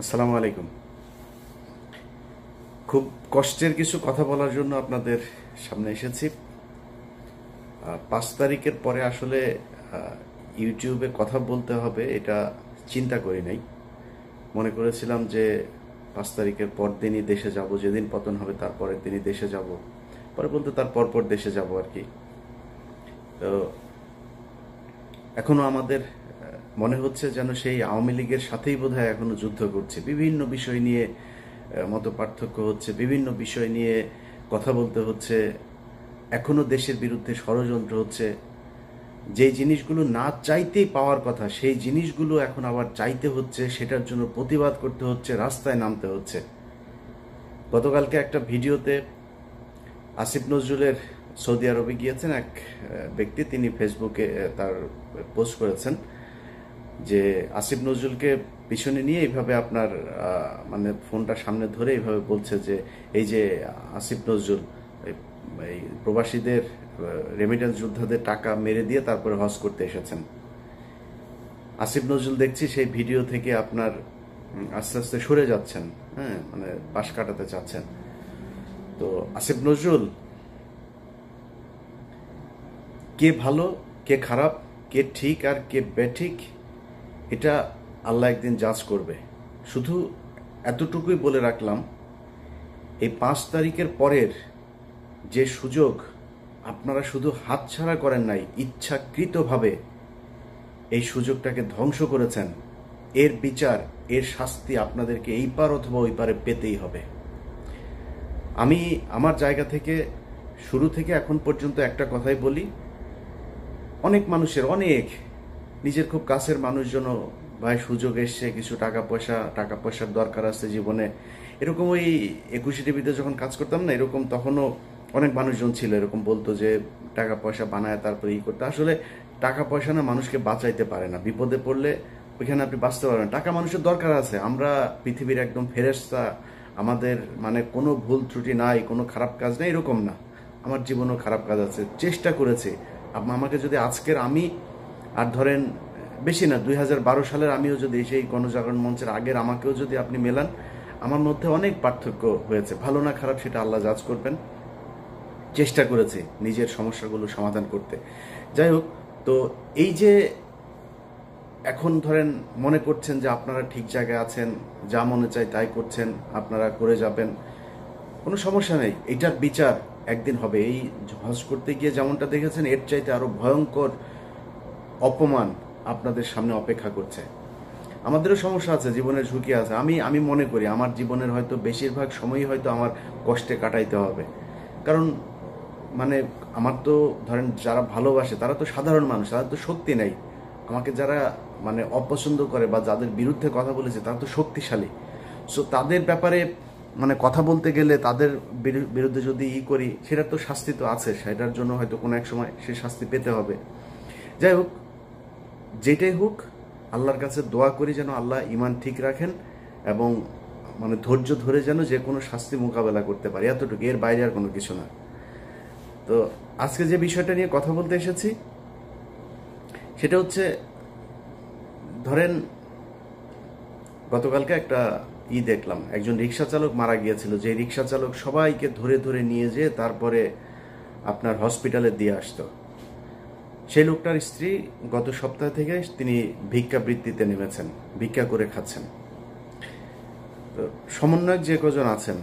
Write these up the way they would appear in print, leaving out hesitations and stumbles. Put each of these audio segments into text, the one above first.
আসসালামু আলাইকুম। খুব কষ্টের কিছু কথা বলার জন্য আপনাদের সামনে এসেছি। 5 তারিখের পরে আসলে ইউটিউবে কথা বলতে হবে এটা চিন্তা করি নাই। মনে করেছিলাম যে 5 তারিখের পর দিনই দেশে যাব, যেদিন পতন হবে তার পরের দিনই দেশে যাব, পরে বলতে তার পরপর দেশে যাব আর কি। তো এখনো আমাদের মনে হচ্ছে যেন সেই আওয়ামী লীগের সাথেই বোধহয় এখনো যুদ্ধ করছে। বিভিন্ন বিষয় নিয়ে মত পার্থক্য হচ্ছে, বিভিন্ন বিষয় নিয়ে কথা বলতে হচ্ছে, এখনো দেশের বিরুদ্ধে ষড়যন্ত্র হচ্ছে। যেই জিনিসগুলো না চাইতেই পাওয়ার কথা সেই জিনিসগুলো এখন আবার চাইতে হচ্ছে, সেটার জন্য প্রতিবাদ করতে হচ্ছে, রাস্তায় নামতে হচ্ছে। গতকালকে একটা ভিডিওতে আসিফ নজরুলের সৌদি আরবে গিয়েছেন এক ব্যক্তি, তিনি ফেসবুকে তার পোস্ট করেছেন যে আসিফ নজরুলকে পিছনে নিয়ে এইভাবে আপনার মানে ফোনটা সামনে ধরে এইভাবে বলছে যে এই যে আসিফ নজরুল এই প্রবাসীদের রেমিটেন্স যোদ্ধাদের টাকা মেরে দিয়ে তারপরে হজ করতে এসেছেন। আসিফ নজরুল দেখছি সেই ভিডিও থেকে আপনার আস্তে আস্তে সরে যাচ্ছেন, হ্যাঁ, মানে পাশ কাটাতে চাচ্ছেন। তো আসিফ নজরুল, কে ভালো কে খারাপ, কে ঠিক আর কে বেঠিক, এটা আল্লাহ একদিন জাজ করবে। শুধু এতটুকুই বলে রাখলাম, এই 5 তারিখের পরের যে সুযোগ আপনারা শুধু হাতছাড়া করেন নাই, ইচ্ছাকৃতভাবে এই সুযোগটাকে ধ্বংস করেছেন, এর বিচার, এর শাস্তি আপনাদেরকে এই পার অথবা ওই পারে পেতেই হবে। আমি আমার জায়গা থেকে শুরু থেকে এখন পর্যন্ত একটা কথাই বলি, অনেক মানুষের, অনেক নিজের খুব কাছের মানুষজনও ভাই সুযোগ এসছে, কিছু টাকা পয়সার দরকার আছে জীবনে, এরকম ওই 21 টিভিতে যখন কাজ করতাম না, এরকম তখনও অনেক মানুষজন ছিল এরকম বলতো যে টাকা পয়সা বানায় তারপরে করতে। আসলে টাকা পয়সা না মানুষকে বাঁচাইতে পারে না, বিপদে পড়লে ওইখানে আপনি বাঁচতে পারবেন। টাকা মানুষের দরকার আছে, আমরা পৃথিবীর একদম ফেরেশতা, আমাদের মানে কোনো ভুল ত্রুটি নাই, কোনো খারাপ কাজ নেই, এরকম না। আমার জীবনেও খারাপ কাজ আছে, চেষ্টা করেছি। আমাকে যদি আজকের আমি আর ধরেন বেশি না 2012 সালের আমিও যদি সেই গণজাগরণ মঞ্চের আগের আমাকেও যদি আপনি মেলান, আমার মধ্যে অনেক পার্থক্য হয়েছে। ভালো না খারাপ সেটা আল্লাহ জাজ করবেন। চেষ্টা করেছি নিজের সমস্যাগুলো সমাধান করতে। যাই হোক, তো এই যে এখন ধরেন মনে করছেন যে আপনারা ঠিক জায়গায় আছেন, যা মনে চায় তাই করছেন, আপনারা করে যাবেন, কোনো সমস্যা নেই। এটার বিচার একদিন হবে। এই হজ করতে গিয়ে যেমনটা দেখেছেন, এর চাইতে আরো ভয়ঙ্কর অপমান আপনাদের সামনে অপেক্ষা করছে। আমাদেরও সমস্যা আছে, জীবনের ঝুঁকি আছে। আমি মনে করি আমার জীবনের হয়তো বেশিরভাগ সময়ই হয়তো আমার কষ্টে কাটাইতে হবে। কারণ মানে আমার তো ধরেন যারা ভালোবাসে তারা তো সাধারণ মানুষ, তাদের তো শক্তি নেই। আমাকে যারা মানে অপছন্দ করে বা যাদের বিরুদ্ধে কথা বলেছে তারা তো শক্তিশালী। সো তাদের ব্যাপারে মানে কথা বলতে গেলে, তাদের বিরুদ্ধে যদি করি, সেটার তো শাস্তি তো আছে, সেটার জন্য হয়তো কোনো এক সময় সে শাস্তি পেতে হবে। যাই হোক, যেটাই হোক, আল্লাহর কাছে দোয়া করি যেন আল্লাহ ইমান ঠিক রাখেন এবং মানে ধৈর্য ধরে যেন যে কোনো শাস্তি মোকাবেলা করতে পারি, এতটুকু, এর বাইরে আর কোনো কিছু না। তো আজকে যে বিষয়টা নিয়ে কথা বলতে এসেছি সেটা হচ্ছে, ধরেন গতকালকে একটা দেখলাম, একজন রিক্সা চালক মারা গিয়েছিল। যে রিক্সা চালক সবাইকে ধরে ধরে নিয়ে যেয়ে তারপরে আপনার হসপিটালে দিয়ে আসতো। সেই লোকটার স্ত্রী গত সপ্তাহ থেকে তিনি ভিক্ষাবৃত্তিতে নেমেছেন, ভিক্ষা করে খাচ্ছেন। তো সমন্বয়ক যে কজন আছেন,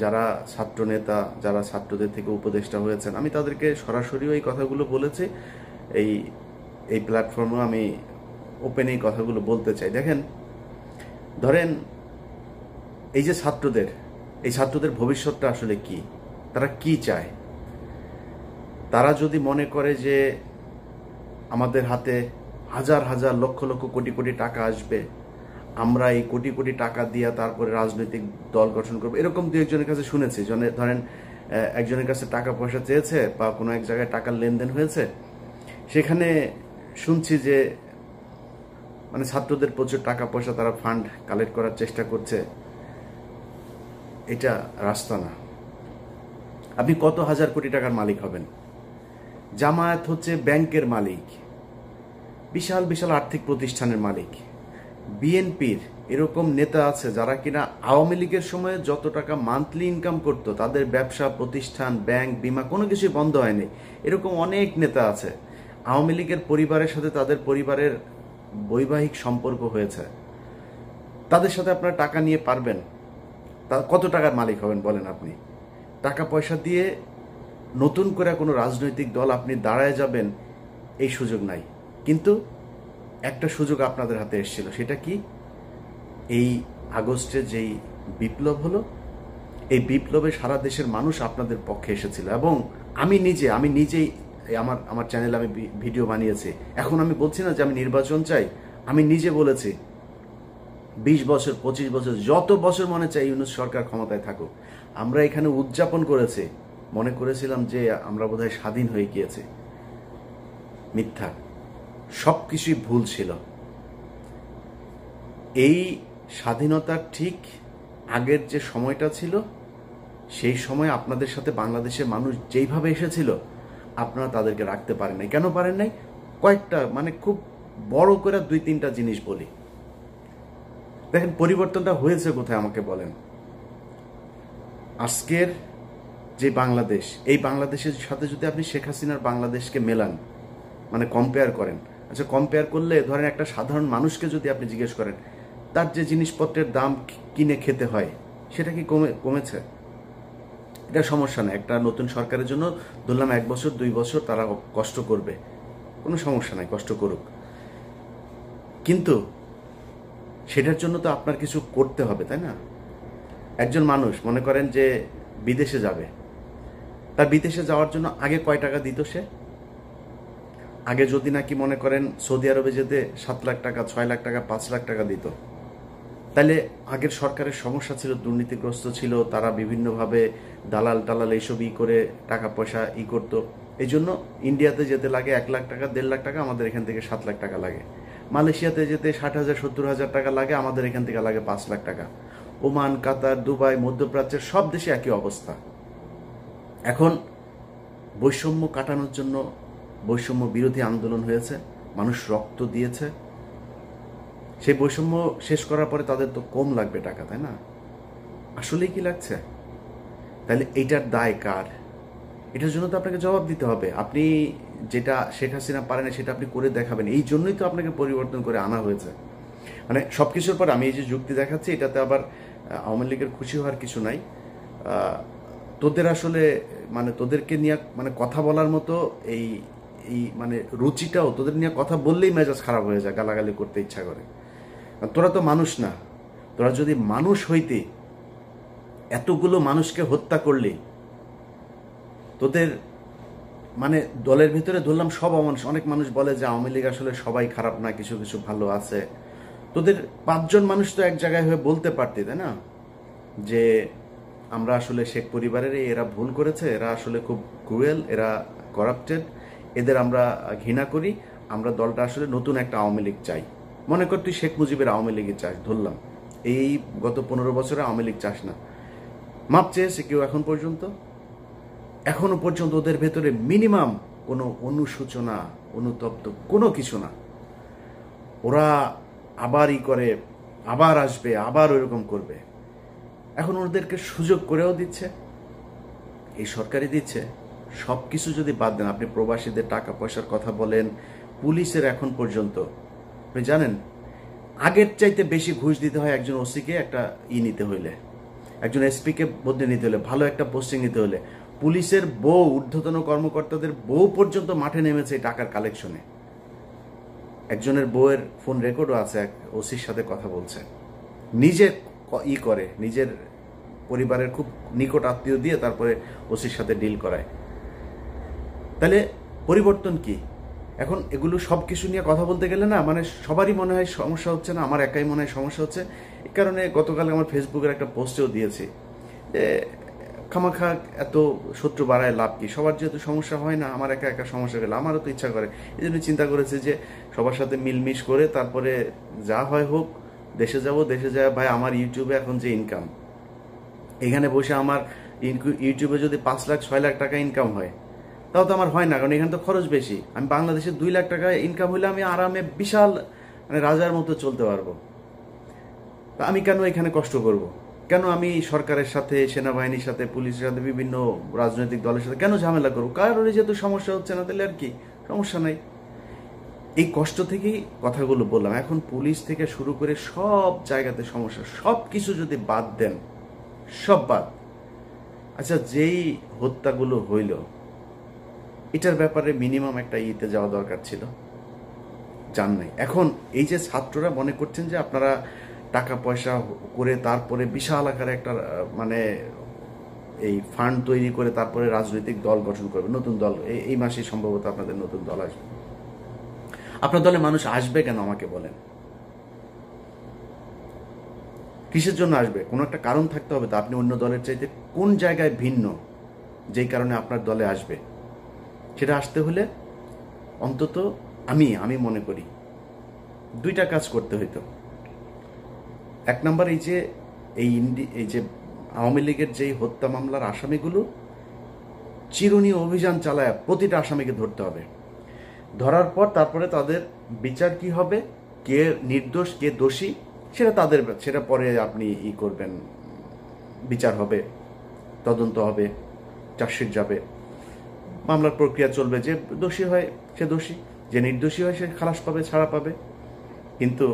যারা ছাত্র নেতা, যারা ছাত্রদের থেকে উপদেষ্টা হয়েছেন, আমি তাদেরকে সরাসরিও এই কথাগুলো বলেছি। এই এই প্ল্যাটফর্মেও আমি ওপেন এই কথাগুলো বলতে চাই। দেখেন, ধরেন এই যে এই ছাত্রদের ভবিষ্যৎটা আসলে কি, তারা কি চায়? তারা যদি মনে করে যে আমাদের হাতে হাজার হাজার লক্ষ লক্ষ কোটি কোটি টাকা আসবে, আমরা এই কোটি কোটি টাকা দিয়ে তারপরে রাজনৈতিক দল গঠন করবো, এরকম দু একজনের কাছে শুনেছি। ধরেন একজনের কাছে টাকা পয়সা চেয়েছে বা কোনো এক জায়গায় টাকার লেনদেন হয়েছে, সেখানে শুনছি যে মানে ছাত্রদের প্রচুর টাকা পয়সা তারা ফান্ড কালেক্ট করার চেষ্টা করছে। এটা রাস্তা না। আপনি কত হাজার কোটি টাকার মালিক হবেন? জামায়াত হচ্ছে ব্যাংকের মালিক, বিশাল বিশাল আর্থিক প্রতিষ্ঠানের মালিক। বিএনপির এরকম নেতা আছে যারা কিনা আওয়ামী লীগের সময় যত টাকা মান্থলি ইনকাম করতো, তাদের ব্যবসা প্রতিষ্ঠান, ব্যাংক, বিমা কোনো কিছুই বন্ধ হয়নি। এরকম অনেক নেতা আছে। আওয়ামী লীগের পরিবারের সাথে তাদের পরিবারের বৈবাহিক সম্পর্ক হয়েছে। তাদের সাথে আপনারা টাকা নিয়ে পারবেন? কত টাকার মালিক হবেন বলেন আপনি? টাকা পয়সা দিয়ে নতুন করে কোনো রাজনৈতিক দল আপনি দাঁড়ায় যাবেন, এই সুযোগ নাই। কিন্তু একটা সুযোগ আপনাদের হাতে এসেছিল, সেটা কি? এই আগস্টে যেই বিপ্লব হলো, এই বিপ্লবে সারা দেশের মানুষ আপনাদের পক্ষে এসেছিল। এবং আমি নিজেই আমার চ্যানেলে আমি ভিডিও বানিয়েছি। এখন আমি বলছি না যে আমি নির্বাচন চাই, আমি নিজে বলেছি 20 বছর 25 বছর যত বছর মনে চাই ইউনূস সরকার ক্ষমতায় থাকুক। আমরা এখানে উদযাপন করেছি, মনে করেছিলাম যে আমরা বোধহয় স্বাধীন হয়ে গিয়েছি। মিথ্যা, সবকিছুই ভুল ছিল। এই স্বাধীনতার ঠিক আগের যে সময়টা ছিল, সেই সময় আপনাদের সাথে বাংলাদেশের মানুষ যেইভাবে এসেছিল, আপনারা তাদেরকে রাখতে পারেন নাই। কেন পারেন নাই? কয়েকটা, মানে খুব বড় করে 2-3টা জিনিস বলি। দেখেন পরিবর্তনটা হয়েছে কোথায় আমাকে বলেন। আজকের যে বাংলাদেশ, এই বাংলাদেশের সাথে যদি আপনি শেখ হাসিনার বাংলাদেশকে মেলান, মানে কম্পেয়ার করেন, আচ্ছা কম্পেয়ার করলে ধরেন একটা সাধারণ মানুষকে যদি আপনি জিজ্ঞেস করেন তার যে জিনিসপত্রের দাম কিনে খেতে হয়, সেটা কি কমেছে? এটা সমস্যা না। একটা নতুন সরকারের জন্য ধরলাম 1 বছর 2 বছর তারা কষ্ট করবে, কোনো সমস্যা নাই, কষ্ট করুক। কিন্তু সেটার জন্য তো আপনার কিছু করতে হবে, তাই না? একজন মানুষ মনে করেন যে বিদেশে যাবে, তার বিদেশে যাওয়ার জন্য আগে কয় টাকা দিত সে? আগে যদি নাকি মনে করেন সৌদি আরবে যেতে 7 লাখ টাকা, 6 লাখ টাকা, 5 লাখ টাকা দিত, তাহলে আগের সরকারের সমস্যা ছিল, দুর্নীতিগ্রস্ত ছিল, তারা বিভিন্নভাবে দালাল টালাল এইসব করে টাকা পয়সা করতো। এই জন্য ইন্ডিয়াতে যেতে লাগে 1 লাখ টাকা, 1.5 লাখ টাকা, আমাদের এখান থেকে 7 লাখ টাকা লাগে। মালয়েশিয়াতে যেতে 60,000 70,000 টাকা লাগে, আমাদের এখান থেকে লাগে 5 লাখ টাকা। ওমান, কাতার, দুবাই, মধ্যপ্রাচ্যের সব দেশে একই অবস্থা। এখন বৈষম্য কাটানোর জন্য বৈষম্য বিরোধী আন্দোলন হয়েছে, মানুষ রক্ত দিয়েছে। সেই বৈষম্য শেষ করার পরে তাদের তো কম লাগবে টাকা, তাই না? আসলেই কি লাগছে? তাহলে এইটার দায় কার? এটার জন্য তো আপনাকে জবাব দিতে হবে। আপনি যেটা শেখ হাসিনা পারে না সেটা আপনি করে দেখাবেন। এই জন্যই তো আপনাকে পরিবর্তন করে আনা হয়েছে। মানে সবকিছুর পর আমি এই যে যুক্তি দেখাচ্ছি, এটাতে আবার আওয়ামী লীগের খুশি হওয়ার কিছু নাই। তোদের আসলে মানে তোদেরকে নিয়ে মানে কথা বলার মতো এই মানে রুচিটাও, তোদের নিয়ে কথা বললেই মেজাজ খারাপ হয়ে যায়, গালাগালি করতে ইচ্ছা করে। তোরা তো মানুষ না। তোরা যদি মানুষ হইতে এতগুলো মানুষকে হত্যা করলি, তোদের মানে দলের ভিতরে ধরলাম সব অমানুষ। অনেক মানুষ বলে যে আওয়ামী লীগ আসলে সবাই খারাপ না, কিছু কিছু ভালো আছে। তোদের 5 জন মানুষ তো এক জায়গায় হয়ে বলতে পারতি, তাই না, যে আমরা আসলে শেখ পরিবারের এরা ভুল করেছে, এরা আসলে খুব ক্রুয়েল, এরা করাপ্টেড, এদের আমরা ঘৃণা করি, আমরা দলটা আসলে নতুন একটা আওয়ামী লীগ চাই। মনে কর তুই শেখ মুজিবের আওয়ামী লীগে চাস, ধরলাম এই গত 15 বছরে আওয়ামী লীগ চাস না। মাপ চেয়েছে কেউ এখনো পর্যন্ত ওদের ভেতরে মিনিমাম কোনো অনুশোচনা, অনুতপ্ত কোনো কিছু না। ওরা আবার করে, আবার আসবে, আবার ওইরকম করবে। এখন ওদেরকে সুযোগ করেও দিচ্ছে, এই সরকারই দিচ্ছে। সব কিছু যদি বাদ দেন, আপনি প্রবাসীদের টাকা পয়সার কথা বলেন, পুলিশের এখন পর্যন্ত আপনি জানেন আগের চাইতে বেশি ঘুষ দিতে হয় একজন ওসিকে একটা নিতে হইলে, একজন এসপিকে বদলে নিতে হলে, ভালো একটা পোস্টিং নিতে হলে। পুলিশের বউ, ঊর্ধ্বতন কর্মকর্তাদের বউ পর্যন্ত মাঠে নেমেছে টাকার কালেকশনে। একজনের বউয়ের ফোন রেকর্ডও আছে, এক ওসির সাথে কথা বলছে, নিজে করে, নিজের পরিবারের খুব নিকট আত্মীয় দিয়ে তারপরে ওসির সাথে ডিল করায়। তাহলে পরিবর্তন কি? এখন এগুলো সব কিছু নিয়ে কথা বলতে গেলে না, মানে সবারই মনে হয় সমস্যা হচ্ছে না, আমার একাই মনে হয় সমস্যা হচ্ছে। এই কারণে গতকাল আমার ফেসবুকের একটা পোস্টেও দিয়েছি যে খামাখা এত শত্রু বাড়ায় লাভ কি? সবার যেহেতু সমস্যা হয় না, আমার একা একা সমস্যা গেলে আমারও তো ইচ্ছা করে। এই জন্য চিন্তা করেছি যে সবার সাথে মিলমিশ করে তারপরে যা হয় হোক, দেশে যাব, দেশে যায় ভাই আমার ইউটিউবে এখন যে ইনকাম, এখানে বসে আমার ইউটিউবে যদি 5 লাখ 6 লাখ টাকা ইনকাম হয়, তাও তো আমার হয় না, কারণ এখানে তো খরচ বেশি। আমি বাংলাদেশে 2 লাখ টাকা ইনকাম হলে আমি আরামে বিশাল মানে রাজার মতো চলতে পারবো। তা আমি কেন এখানে কষ্ট করব? কেন আমি সরকারের সাথে, সেনাবাহিনীর সাথে, পুলিশের সাথে, বিভিন্ন রাজনৈতিক দলের সাথে কেন ঝামেলা করবো? কারোর যেহেতু সমস্যা হচ্ছে না, তাহলে আর কি সমস্যা নাই। এই কষ্ট থেকেই কথাগুলো বললাম। এখন পুলিশ থেকে শুরু করে সব জায়গাতে সমস্যা, সব কিছু যদি বাদ দেন, সব বাদ, আচ্ছা যেই হত্যাগুলো হইল এটার ব্যাপারে মিনিমাম একটা ইতে যাওয়া দরকার ছিল, জান নাই। এখন এই যে ছাত্ররা মনে করছেন যে আপনারা টাকা পয়সা করে তারপরে বিশাল আকারে একটা মানে এই ফান্ড তৈরি করে তারপরে রাজনৈতিক দল গঠন করবে, নতুন দল। এই মাসেই সম্ভবত আপনাদের নতুন দল আসবে। আপনার দলে মানুষ আসবে কেন আমাকে বলেন? কিসের জন্য আসবে? কোনো একটা কারণ থাকতে হবে। তো আপনি অন্য দলের চাইতে কোন জায়গায় ভিন্ন, যেই কারণে আপনার দলে আসবে? সেটা আসতে হলে অন্তত আমি মনে করি দুইটা কাজ করতে হইতো। এক নম্বর, এই যে আওয়ামী লীগের যেই হত্যা মামলার আসামিগুলো, চিরুনি অভিযান চালায় প্রতিটা আসামিকে ধরতে হবে। ধরার পর তারপরে তাদের বিচার কি হবে, কে নির্দোষ কে দোষী, সেটা পরে আপনি করবেন, বিচার হবে, তদন্ত হবে, চার্জশিট যাবে, মামলার প্রক্রিয়া চলবে। যে দোষী হয় সে দোষী, যে নির্দোষী হয় সে খালাস পাবে, ছাড়া পাবে। কিন্তু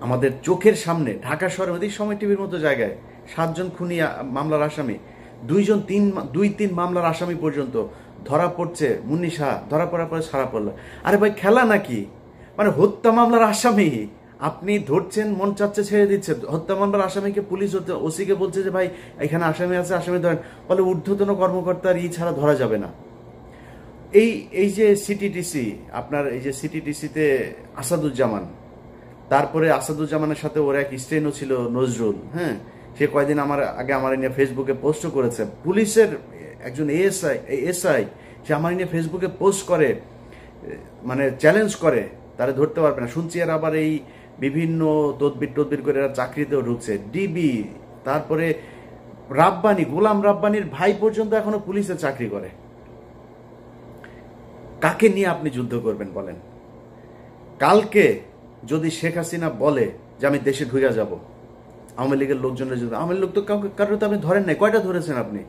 আমাদের চোখের সামনে ঢাকা শহরের অধিক সময় টিভির মতো জায়গায় 7 জন খুনি মামলার আসামি, 2-3 মামলার আসামি পর্যন্ত ধরা পড়ছে। মুন্নি শাহ ধরা পড়ার পরে ছাড়া পড়লো। আরে ভাই, খেলা নাকি? মানে হত্যা মামলার আসামি আপনি ধরছেন, মন চাচ্ছে ছেড়ে দিচ্ছে। হত্যা মামলার আসামিকে পুলিশ ওসিকে বলছে যে ভাই এখানে আসামি আছে, আসামি ধরেন। বলে ঊর্ধ্বতন কর্মকর্তার ছাড়া ধরা যাবে না। এই যে সিটিটিসি, আপনার এই যে সিটিটিসিতে আসাদুজ্জামান, তারপরে আসাদুজ্জামানের সাথে ওর এক স্টেনও ছিল নজরুল, হ্যাঁ, সে কয়েকদিন আমার নিয়ে ফেসবুকে পোস্টও করেছে। পুলিশের একজন এসআই সে আমার নিয়ে ফেসবুকে পোস্ট করে, মানে চ্যালেঞ্জ করে, তারা ধরতে পারবে না। শুনছি আর আবার এই বিভিন্ন তদবির করে এরা চাকরিতেও ঢুকছে। ডিবি, তারপরে গোলাম রাব্বানির ভাই পর্যন্ত এখনো পুলিশে চাকরি করে। কাকে নিয়ে আপনি যুদ্ধ করবেন বলেন? কালকে যদি শেখ হাসিনা বলে যে আমি দেশে ঢুকে যাব, আওয়ামী লীগের লোকজনের যদি, আওয়ামী লোক তো কারোর তো আপনি ধরেন নাই, কয়টা ধরেছেন আপনি?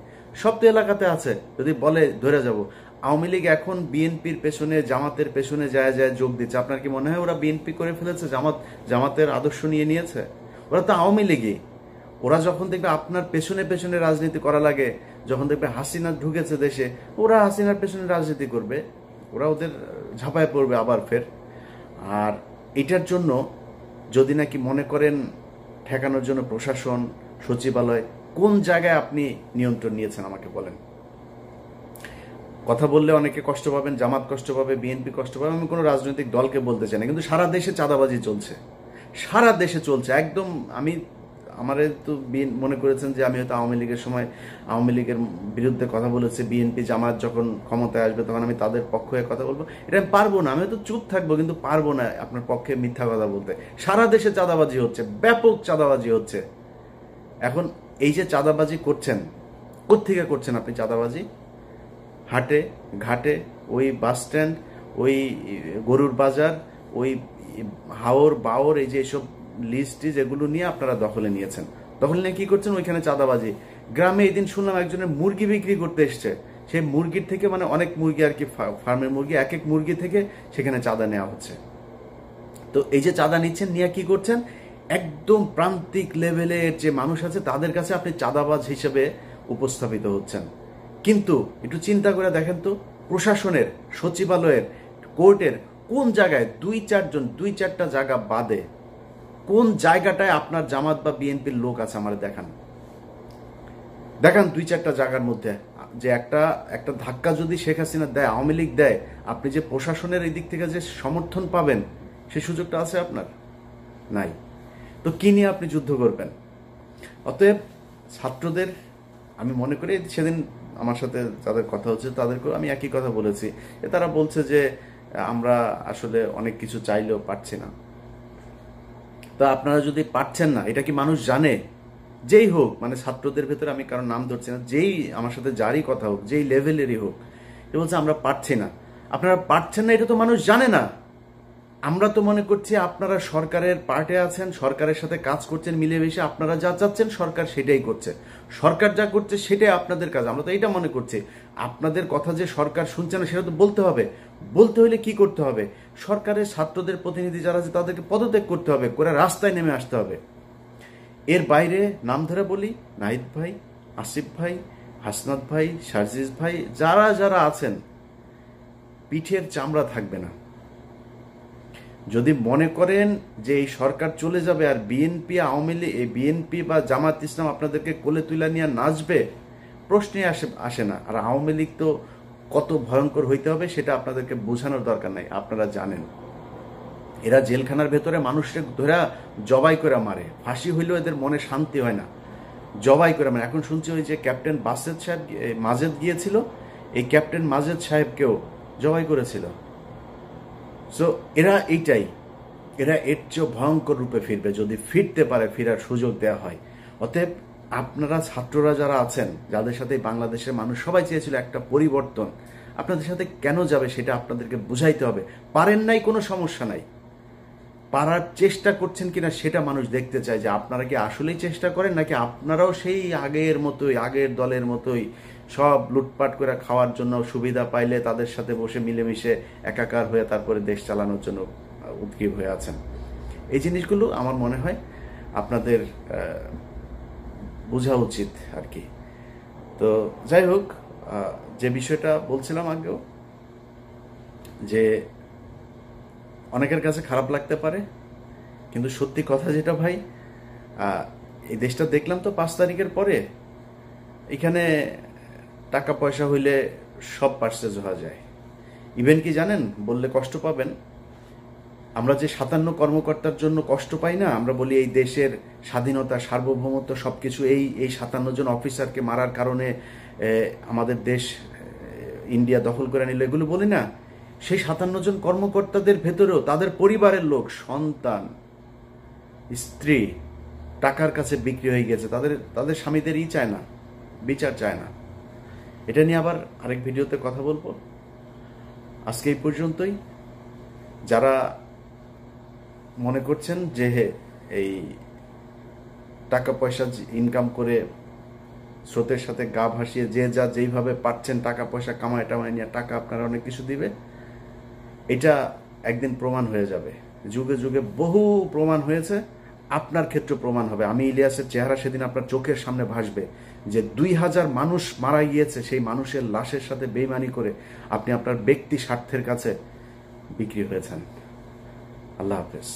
সব তো এলাকাতে আছে। যদি বলে ধরে যাব, আওয়ামী লীগ এখন বিএনপির পেছনে, জামাতের পেছনে যায় যোগ দিচ্ছে। আপনার কি মনে হয় ওরা বিএনপি করে ফেলেছে, জামাতের আদর্শ নিয়ে নিয়েছে? ওরা তো আওয়ামী লীগই। ওরা যখন দেখবে আপনার পেছনে পেছনে রাজনীতি করা লাগে, যখন দেখবে হাসিনা ঢুকেছে দেশে, ওরা হাসিনার পেছনে রাজনীতি করবে, ওরা ওদের ঝাঁপায় পড়বে আবার ফের। আর এটার জন্য যদি নাকি মনে করেন ঠেকানোর জন্য প্রশাসন, সচিবালয়, কোন জায়গায় আপনি নিয়ন্ত্রণ নিয়েছেন আমাকে বলেন? কথা বললে অনেকে কষ্ট পাবেন, জামাত কষ্ট পাবে, বিএনপি কষ্ট পাবে, আমি কোনো রাজনৈতিক দলকে বলতে চাই না, কিন্তু সারা দেশে চাঁদাবাজি চলছে, সারা দেশে চলছে একদম। আমারে তো মনে করেছেন যে আমি হয়তো আওয়ামী লীগের সময় আওয়ামী লীগের বিরুদ্ধে কথা বলেছি, বিএনপি জামাত যখন ক্ষমতায় আসবে তখন আমি তাদের পক্ষ হয়ে কথা বলবো। এটা আমি পারবো না, আমি হয়তো চুপ থাকবো, কিন্তু পারবো না আপনার পক্ষে মিথ্যা কথা বলতে। সারা দেশে চাঁদাবাজি হচ্ছে, ব্যাপক চাঁদাবাজি হচ্ছে। এখন এই যে চাঁদাবাজি করছেন, কোত্থেকে করছেন আপনি চাঁদাবাজি? হাটে ঘাটে, ওই বাস স্ট্যান্ড, ওই গরুর বাজার, ওই হাওর বাওর, এই যে এসব লিস্ট যেগুলো নিয়ে আপনারা দখলে নিয়েছেন, দখলে নিয়ে কি করছেন? ওইখানে চাঁদাবাজি। গ্রামে এই দিন শুনলাম একজনের মুরগি বিক্রি করতে এসছে, সেই মুরগির থেকে, মানে অনেক মুরগি আর কি, ফার্মের মুরগি, এক এক মুরগি থেকে সেখানে চাঁদা নেওয়া হচ্ছে। তো এই যে চাঁদা নিচ্ছেন, নিয়ে কি করছেন? একদম প্রান্তিক লেভেলের যে মানুষ আছে তাদের কাছে আপনি চাঁদাবাজ হিসেবে উপস্থাপিত হচ্ছেন। কিন্তু একটু চিন্তা করে দেখেন তো, প্রশাসনের, সচিবালয়ের, কোর্টের কোন জায়গায় 2-4টা জায়গা বাদে কোন জায়গাটায় আপনার জামাত বা বিএনপির লোক আছে? আমার দেখান 2-4টা জায়গার মধ্যে যে একটা ধাক্কা যদি শেখ হাসিনা দেয়, আওয়ামী লীগ দেয়, আপনি যে প্রশাসনের এই দিক থেকে যে সমর্থন পাবেন, সেই সুযোগটা আছে আপনার? নাই। তো কি নিয়ে আপনি যুদ্ধ করবেন? অতএব ছাত্রদের আমি মনে করি, সেদিন আমার সাথে যাদের কথা হচ্ছে তাদেরকেও আমি একই কথা বলেছি, তারা বলছে যে আমরা আসলে অনেক কিছু চাইলেও পারছি না। তা আপনারা যদি পারছেন না, এটা কি মানুষ জানে? যেই হোক, মানে ছাত্রদের ভেতরে আমি কারণ নাম ধরছি না, যেই আমার সাথে যারই কথা হোক, যেই লেভেলেরই হোক, এ বলছে আমরা পারছি না। আপনারা পারছেন না, এটা তো মানুষ জানে না। আমরা তো মনে করছি আপনারা সরকারের পার্টে আছেন, সরকারের সাথে কাজ করছেন মিলেমিশে, আপনারা যা চাচ্ছেন সরকার সেটাই করছে, সরকার যা করছে সেটাই আপনাদের কাজ। আমরা তো এটা মনে করছি আপনাদের কথা যে সরকার শুনছে না সেটা তো বলতে হবে। বলতে হলে কি করতে হবে? সরকারের ছাত্রদের প্রতিনিধি যারা আছে তাদেরকে পদত্যাগ করতে হবে, করে রাস্তায় নেমে আসতে হবে। এর বাইরে নাম ধরে বলি, নাহিদ ভাই, আসিফ ভাই, হাসনাত ভাই, সার্জিস ভাই, যারা যারা আছেন, পিঠের চামড়া থাকবে না। যদি মনে করেন যে এই সরকার চলে যাবে আর বিএনপি আওয়ামী লীগ, বিএনপি বা জামাত ইসলাম আপনাদেরকে কোলে তুলে নিয়ে নাচবে, প্রশ্নে আসে না। আর আওয়ামী লীগ তো কত ভয়ঙ্কর হইতে হবে সেটা আপনাদেরকে বোঝানোর দরকার নাই, আপনারা জানেন। এরা জেলখানার ভেতরে মানুষকে ধরে জবাই করে মারে, ফাঁসি হইলেও এদের মনে শান্তি হয় না, জবাই করে মারে। এখন শুনছি ওই যে ক্যাপ্টেন বাসেদ সাহেব মাজেদ গিয়েছিল, এই ক্যাপ্টেন মাজেদ সাহেবকেও জবাই করেছিল। সো এরা এইটাই, এরা এর চেয়েও ভয়ঙ্কর রূপে ফিরবে যদি ফিরতে পারে, ফেরার সুযোগ দেওয়া হয়। অতএব আপনারা ছাত্ররা যারা আছেন, যাদের সাথে বাংলাদেশের মানুষ সবাই চেয়েছিল একটা পরিবর্তন, আপনাদের সাথে কেন যাবে সেটা আপনাদেরকে বুঝাইতে হবে। পারেন নাই কোনো সমস্যা নাই, পারার চেষ্টা করছেন কিনা সেটা মানুষ দেখতে চায়, যে আপনারা কি আসলেই চেষ্টা করেন নাকি আপনারাও সেই আগের মতোই, আগের দলের মতোই সব লুটপাট করে খাওয়ার জন্য, সুবিধা পাইলে তাদের সাথে বসে মিলেমিশে একাকার হয়ে তারপরে দেশ চালানোর জন্য উদ্গ্রীব হয়ে আছেন। এই জিনিসগুলো আমার মনে হয় আপনাদের বোঝা উচিত আর কি। তো যাই হোক, যে বিষয়টা বলছিলাম আগেও, যে অনেকের কাছে খারাপ লাগতে পারে, কিন্তু সত্যি কথা যেটা ভাই, এই দেশটা দেখলাম তো 5 তারিখের পরে, এখানে টাকা পয়সা হইলে সব পার্সেজ হওয়া যায়। ইভেন কি জানেন, বললে কষ্ট পাবেন, আমরা যে 57 কর্মকর্তার জন্য কষ্ট পাই না, আমরা বলি এই দেশের স্বাধীনতা, সার্বভৌমত্ব সবকিছু এই 57 জন অফিসারকে মারার কারণে আমাদের দেশ ইন্ডিয়া দখল করে নিল, এগুলো বলি না। সেই 57 জন কর্মকর্তাদের ভেতরেও তাদের পরিবারের লোক, সন্তান, স্ত্রী টাকার কাছে বিক্রি হয়ে গেছে, তাদের স্বামীদেরই চায় না, বিচার চায় না। এটা নিয়ে আবার আরেক ভিডিওতে কথা বলবো। আজকে এই পর্যন্তই। যারা মনে করছেন যে এই টাকা পয়সা ইনকাম করে স্রোতের সাথে গা ভাসিয়ে যে যা যেইভাবে পাচ্ছেন টাকা পয়সা কামায় টামায় নিয়ে টাকা আপনারা অনেক কিছু দিবে, এটা একদিন প্রমাণ হয়ে যাবে। যুগে যুগে বহু প্রমাণ হয়েছে, আপনার ক্ষেত্রে প্রমাণ হবে। আমি ইলিয়াসের চেহারা সেদিন আপনার চোখের সামনে ভাসবে, যে 2000 মানুষ মারা গিয়েছে, সেই মানুষের লাশের সাথে বেইমানি করে আপনি আপনার ব্যক্তি স্বার্থের কাছে বিক্রি হয়েছেন। আল্লাহ হাফেজ।